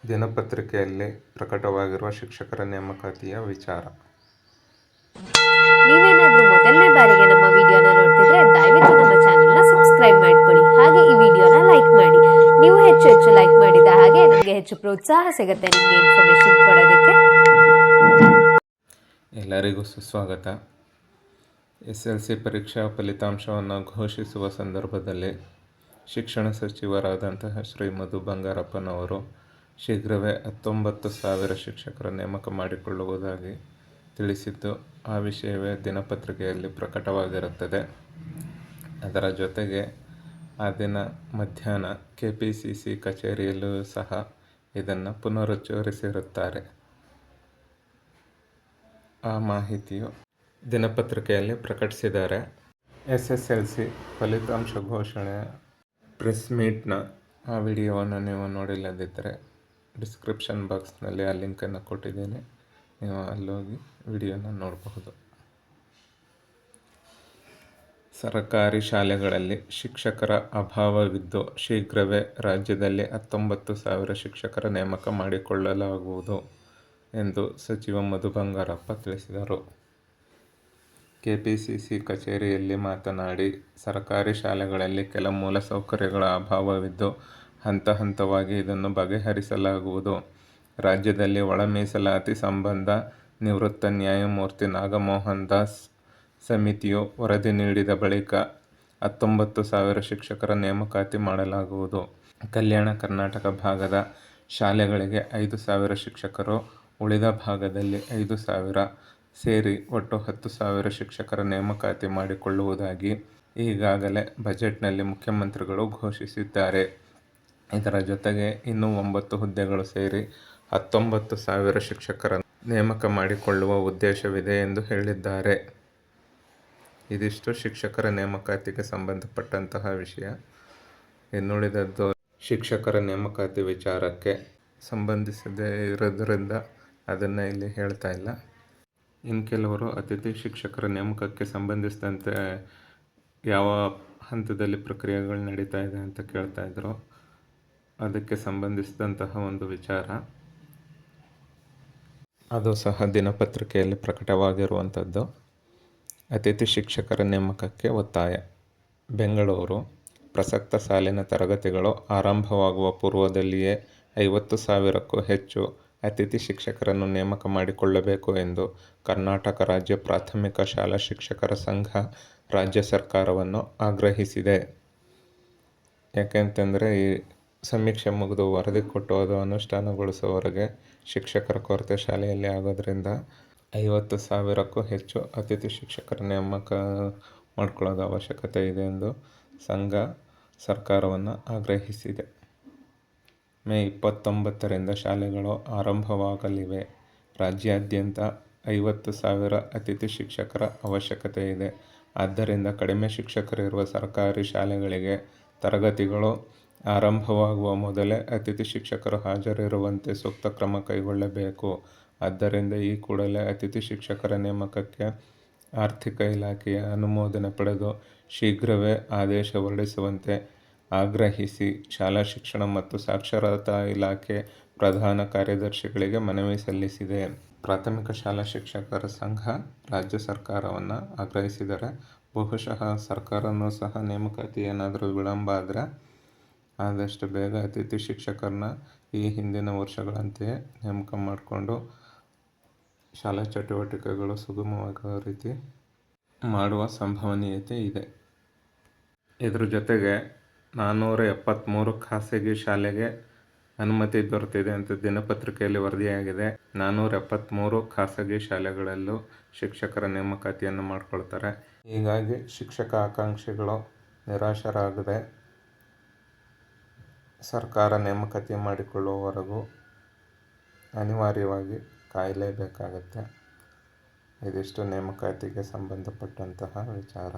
ದಿನಪತ್ರಿಕೆಯಲ್ಲಿ ಪ್ರಕಟವಾಗಿರುವ ಶಿಕ್ಷಕರ ನೇಮಕಾತಿಯ ವಿಚಾರ. ನೀವೇನಾದ್ರೂ ಮೊದಲನೇ ಬಾರಿಗೆ ನಮ್ಮ ವಿಡಿಯೋನ ನೋಡ್ತಿದ್ರೆ ದಯವಿಟ್ಟು ನಮ್ಮ ಚಾನೆಲ್ನ ಸಬ್ಸ್ಕ್ರೈಬ್ ಮಾಡ್ಕೊಳ್ಳಿ. ಹಾಗೆ ಈ ವಿಡಿಯೋನ ಲೈಕ್ ಮಾಡಿ. ನೀವು ಹೆಚ್ಚು ಲೈಕ್ ಮಾಡಿದ ಹಾಗೆ ನಮಗೆ ಹೆಚ್ಚು ಪ್ರೋತ್ಸಾಹ ಸಿಗುತ್ತೆ ನಿಮಗೆ ಇನ್ಫಾರ್ಮೇಶನ್ ಕೊಡೋದಕ್ಕೆ. ಎಲ್ಲರಿಗೂ ಸುಸ್ವಾಗತ. SLC ಪರೀಕ್ಷಾ ಫಲಿತಾಂಶವನ್ನು ಘೋಷಿಸುವ ಸಂದರ್ಭದಲ್ಲಿ ಶಿಕ್ಷಣ ಸಚಿವರಾದಂತಹ ಶ್ರೀ ಮಧು ಬಂಗಾರಪ್ಪನವರು ಶೀಘ್ರವೇ 19,000 ಶಿಕ್ಷಕರ ನೇಮಕ ಮಾಡಿಕೊಳ್ಳುವುದಾಗಿ ತಿಳಿಸಿದ್ದು, ಆ ವಿಷಯವೇ ದಿನಪತ್ರಿಕೆಯಲ್ಲಿ ಪ್ರಕಟವಾಗಿರುತ್ತದೆ. ಅದರ ಜೊತೆಗೆ ಆ ದಿನ ಮಧ್ಯಾಹ್ನ KPCC ಕಚೇರಿಯಲ್ಲೂ ಸಹ ಇದನ್ನು ಪುನರುಚ್ಚರಿಸಿರುತ್ತಾರೆ. ಆ ಮಾಹಿತಿಯು ದಿನಪತ್ರಿಕೆಯಲ್ಲಿ ಪ್ರಕಟಿಸಿದ್ದಾರೆ. SSLC ಫಲಿತಾಂಶ ಘೋಷಣೆಯ ಪ್ರೆಸ್ ಮೀಟ್ನ ಆ ವಿಡಿಯೋವನ್ನು ನೀವು ನೋಡಿಲ್ಲದಿದ್ದರೆ ಡಿಸ್ಕ್ರಿಪ್ಷನ್ ಬಾಕ್ಸ್ನಲ್ಲಿ ಆ ಲಿಂಕನ್ನು ಕೊಟ್ಟಿದ್ದೀನಿ, ನೀವು ಅಲ್ಲೋಗಿ ವಿಡಿಯೋನ ನೋಡಬಹುದು. ಸರ್ಕಾರಿ ಶಾಲೆಗಳಲ್ಲಿ ಶಿಕ್ಷಕರ ಅಭಾವವಿದ್ದು ಶೀಘ್ರವೇ ರಾಜ್ಯದಲ್ಲಿ 19,000 ಶಿಕ್ಷಕರ ನೇಮಕ ಮಾಡಿಕೊಳ್ಳಲಾಗುವುದು ಎಂದು ಸಚಿವ ಮಧು ಬಂಗಾರಪ್ಪ ತಿಳಿಸಿದರು. KPCC ಕಚೇರಿಯಲ್ಲಿ ಮಾತನಾಡಿ, ಸರ್ಕಾರಿ ಶಾಲೆಗಳಲ್ಲಿ ಕೆಲ ಮೂಲಸೌಕರ್ಯಗಳ ಅಭಾವವಿದ್ದು ಹಂತ ಹಂತವಾಗಿ ಇದನ್ನು ಬಗೆಹರಿಸಲಾಗುವುದು. ರಾಜ್ಯದಲ್ಲಿ ಒಳ ಮೀಸಲಾತಿ ಸಂಬಂಧ ನಿವೃತ್ತ ನ್ಯಾಯಮೂರ್ತಿ ನಾಗಮೋಹನ್ ದಾಸ್ ಸಮಿತಿಯು ವರದಿ ನೀಡಿದ ಬಳಿಕ 19,000 ಶಿಕ್ಷಕರ ನೇಮಕಾತಿ ಮಾಡಲಾಗುವುದು. ಕಲ್ಯಾಣ ಕರ್ನಾಟಕ ಭಾಗದ ಶಾಲೆಗಳಿಗೆ 5,000 ಶಿಕ್ಷಕರು, ಉಳಿದ ಭಾಗದಲ್ಲಿ 5,000 ಸೇರಿ ಒಟ್ಟು 10,000 ಶಿಕ್ಷಕರ ನೇಮಕಾತಿ ಮಾಡಿಕೊಳ್ಳುವುದಾಗಿ ಈಗಾಗಲೇ ಬಜೆಟ್ನಲ್ಲಿ ಮುಖ್ಯಮಂತ್ರಿಗಳು ಘೋಷಿಸಿದ್ದಾರೆ. ಇದರ ಜೊತೆಗೆ ಇನ್ನೂ 9 ಹುದ್ದೆಗಳು ಸೇರಿ 19,000 ಶಿಕ್ಷಕರ ನೇಮಕ ಮಾಡಿಕೊಳ್ಳುವ ಉದ್ದೇಶವಿದೆ ಎಂದು ಹೇಳಿದ್ದಾರೆ. ಇದಿಷ್ಟು ಶಿಕ್ಷಕರ ನೇಮಕಾತಿಗೆ ಸಂಬಂಧಪಟ್ಟಂತಹ ವಿಷಯ. ಇನ್ನುಳಿದದ್ದು ಶಿಕ್ಷಕರ ನೇಮಕಾತಿ ವಿಚಾರಕ್ಕೆ ಸಂಬಂಧಿಸದೇ ಇರೋದ್ರಿಂದ ಅದನ್ನು ಇಲ್ಲಿ ಹೇಳ್ತಾ ಇಲ್ಲ. ಇನ್ನು ಕೆಲವರು ಅತಿಥಿ ಶಿಕ್ಷಕರ ನೇಮಕಕ್ಕೆ ಸಂಬಂಧಿಸಿದಂತೆ ಯಾವ ಹಂತದಲ್ಲಿ ಪ್ರಕ್ರಿಯೆಗಳು ನಡೀತಾ ಇದೆ ಅಂತ ಕೇಳ್ತಾ ಇದ್ರು. ಅದಕ್ಕೆ ಸಂಬಂಧಿಸಿದಂತಹ ಒಂದು ವಿಚಾರ ಅದು ಸಹ ದಿನಪತ್ರಿಕೆಯಲ್ಲಿ ಪ್ರಕಟವಾಗಿರುವಂಥದ್ದು. ಅತಿಥಿ ಶಿಕ್ಷಕರ ನೇಮಕಕ್ಕೆ ಒತ್ತಾಯ. ಬೆಂಗಳೂರು: ಪ್ರಸಕ್ತ ಸಾಲಿನ ತರಗತಿಗಳು ಆರಂಭವಾಗುವ ಪೂರ್ವದಲ್ಲಿಯೇ 50,000ಕ್ಕೂ ಹೆಚ್ಚು ಅತಿಥಿ ಶಿಕ್ಷಕರನ್ನು ನೇಮಕ ಮಾಡಿಕೊಳ್ಳಬೇಕು ಎಂದು ಕರ್ನಾಟಕ ರಾಜ್ಯ ಪ್ರಾಥಮಿಕ ಶಾಲಾ ಶಿಕ್ಷಕರ ಸಂಘ ರಾಜ್ಯ ಸರ್ಕಾರವನ್ನು ಆಗ್ರಹಿಸಿದೆ. ಯಾಕೆಂತಂದರೆ ಈ ಸಮೀಕ್ಷೆ ಮುಗಿದು ವರದಿ ಕೊಟ್ಟು ಅದು ಅನುಷ್ಠಾನಗೊಳಿಸುವವರೆಗೆ ಶಿಕ್ಷಕರ ಕೊರತೆ ಶಾಲೆಯಲ್ಲಿ ಆಗೋದ್ರಿಂದ 50,000ಕ್ಕೂ ಹೆಚ್ಚು ಅತಿಥಿ ಶಿಕ್ಷಕರ ನೇಮಕ ಮಾಡಿಕೊಳ್ಳೋದು ಅವಶ್ಯಕತೆ ಇದೆ ಎಂದು ಸಂಘ ಸರ್ಕಾರವನ್ನು ಆಗ್ರಹಿಸಿದೆ. ಮೇ 29ರಿಂದ ಶಾಲೆಗಳು ಆರಂಭವಾಗಲಿವೆ. ರಾಜ್ಯಾದ್ಯಂತ 50,000 ಅತಿಥಿ ಶಿಕ್ಷಕರ ಅವಶ್ಯಕತೆ ಇದೆ. ಆದ್ದರಿಂದ ಕಡಿಮೆ ಶಿಕ್ಷಕರಿರುವ ಸರ್ಕಾರಿ ಶಾಲೆಗಳಿಗೆ ತರಗತಿಗಳು ಆರಂಭವಾಗುವ ಮೊದಲೇ ಅತಿಥಿ ಶಿಕ್ಷಕರು ಹಾಜರಿರುವಂತೆ ಸೂಕ್ತ ಕ್ರಮ ಕೈಗೊಳ್ಳಬೇಕು. ಆದ್ದರಿಂದ ಈ ಕೂಡಲೇ ಅತಿಥಿ ಶಿಕ್ಷಕರ ನೇಮಕಕ್ಕೆ ಆರ್ಥಿಕ ಇಲಾಖೆಯ ಅನುಮೋದನೆ ಪಡೆದು ಶೀಘ್ರವೇ ಆದೇಶ ಹೊರಡಿಸುವಂತೆ ಆಗ್ರಹಿಸಿ ಶಾಲಾ ಶಿಕ್ಷಣ ಮತ್ತು ಸಾಕ್ಷರತಾ ಇಲಾಖೆ ಪ್ರಧಾನ ಕಾರ್ಯದರ್ಶಿಗಳಿಗೆ ಮನವಿ ಸಲ್ಲಿಸಿದೆ. ಪ್ರಾಥಮಿಕ ಶಾಲಾ ಶಿಕ್ಷಕರ ಸಂಘ ರಾಜ್ಯ ಸರ್ಕಾರವನ್ನು ಆಗ್ರಹಿಸಿದರೆ, ಬಹುಶಃ ಸರ್ಕಾರನೂ ಸಹ ನೇಮಕಾತಿ ಏನಾದರೂ ವಿಳಂಬ ಆದರೆ ಆದಷ್ಟು ಬೇಗ ಅತಿಥಿ ಶಿಕ್ಷಕರನ್ನ ಈ ಹಿಂದಿನ ವರ್ಷಗಳಂತೆಯೇ ನೇಮಕ ಮಾಡಿಕೊಂಡು ಶಾಲಾ ಚಟುವಟಿಕೆಗಳು ಸುಗಮವಾಗುವ ರೀತಿ ಮಾಡುವ ಸಂಭವನೀಯತೆ ಇದೆ. ಇದರ ಜೊತೆಗೆ 473 ಖಾಸಗಿ ಶಾಲೆಗೆ ಅನುಮತಿ ದೊರೆತಿದೆ ಅಂತ ದಿನಪತ್ರಿಕೆಯಲ್ಲಿ ವರದಿಯಾಗಿದೆ. 473 ಖಾಸಗಿ ಶಾಲೆಗಳಲ್ಲೂ ಶಿಕ್ಷಕರ ನೇಮಕಾತಿಯನ್ನು ಮಾಡಿಕೊಳ್ತಾರೆ. ಹೀಗಾಗಿ ಶಿಕ್ಷಕ ಆಕಾಂಕ್ಷಿಗಳು ನಿರಾಶರಾಗದೆ ಸರ್ಕಾರ ನೇಮಕಾತಿ ಮಾಡಿಕೊಳ್ಳುವವರೆಗೂ ಅನಿವಾರ್ಯವಾಗಿ ಕಾಯಲೇಬೇಕಾಗತ್ತೆ. ಇದಿಷ್ಟು ನೇಮಕಾತಿಗೆ ಸಂಬಂಧಪಟ್ಟಂತಹ ವಿಚಾರ.